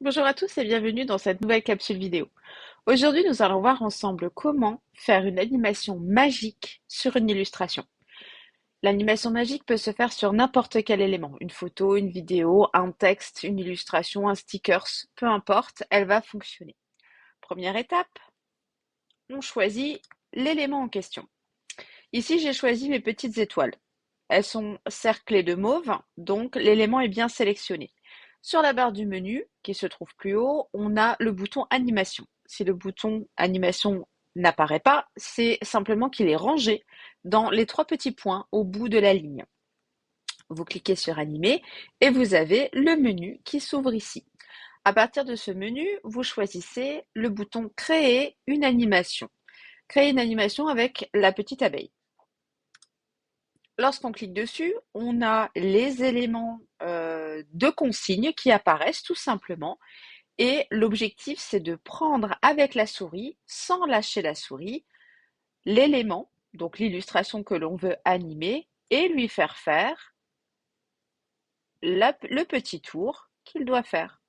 Bonjour à tous et bienvenue dans cette nouvelle capsule vidéo. Aujourd'hui, nous allons voir ensemble comment faire une animation magique sur une illustration. L'animation magique peut se faire sur n'importe quel élément, une photo, une vidéo, un texte, une illustration, un stickers, peu importe, elle va fonctionner. Première étape, on choisit l'élément en question. Ici, j'ai choisi mes petites étoiles. Elles sont cerclées de mauve, donc l'élément est bien sélectionné. Sur la barre du menu, qui se trouve plus haut, on a le bouton animation. Si le bouton animation n'apparaît pas, c'est simplement qu'il est rangé dans les trois petits points au bout de la ligne. Vous cliquez sur animer et vous avez le menu qui s'ouvre ici. À partir de ce menu, vous choisissez le bouton créer une animation. Créer une animation avec la petite abeille. Lorsqu'on clique dessus, on a les éléments de consigne qui apparaissent tout simplement. Et l'objectif, c'est de prendre avec la souris, sans lâcher la souris, l'élément, donc l'illustration que l'on veut animer, et lui faire faire le petit tour qu'il doit faire.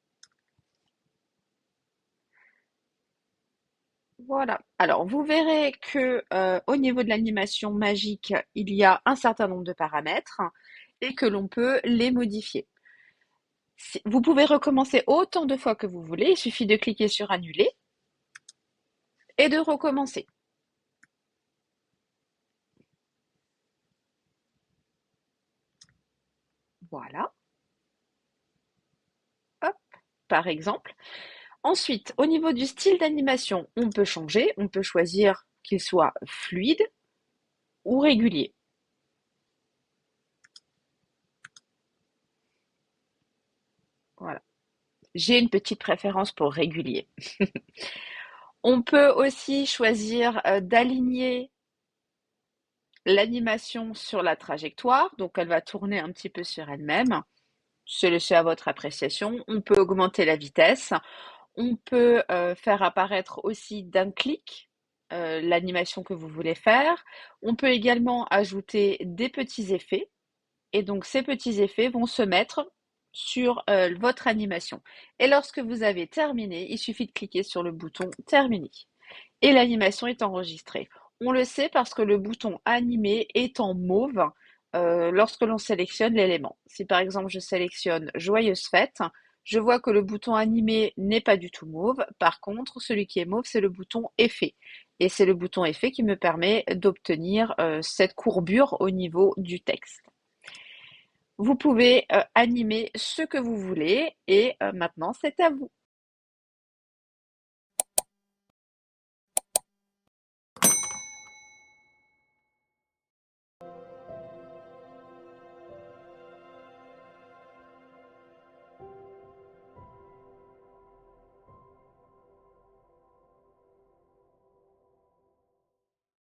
Voilà. Alors, vous verrez que au niveau de l'animation magique, il y a un certain nombre de paramètres et que l'on peut les modifier. Vous pouvez recommencer autant de fois que vous voulez, il suffit de cliquer sur annuler et de recommencer. Voilà, hop, par exemple. Ensuite, au niveau du style d'animation, on peut changer, on peut choisir qu'il soit fluide ou régulier. Voilà. J'ai une petite préférence pour régulier. On peut aussi choisir d'aligner l'animation sur la trajectoire, donc elle va tourner un petit peu sur elle-même. C'est laissé à votre appréciation. On peut augmenter la vitesse. On peut faire apparaître aussi d'un clic l'animation que vous voulez faire. On peut également ajouter des petits effets. Et donc ces petits effets vont se mettre sur votre animation. Et lorsque vous avez terminé, il suffit de cliquer sur le bouton terminer. Et l'animation est enregistrée. On le sait parce que le bouton animé est en mauve lorsque l'on sélectionne l'élément. Si par exemple je sélectionne Joyeuse fête, je vois que le bouton animé n'est pas du tout mauve. Par contre, celui qui est mauve, c'est le bouton effet. Et c'est le bouton effet qui me permet d'obtenir cette courbure au niveau du texte. Vous pouvez animer ce que vous voulez et maintenant c'est à vous.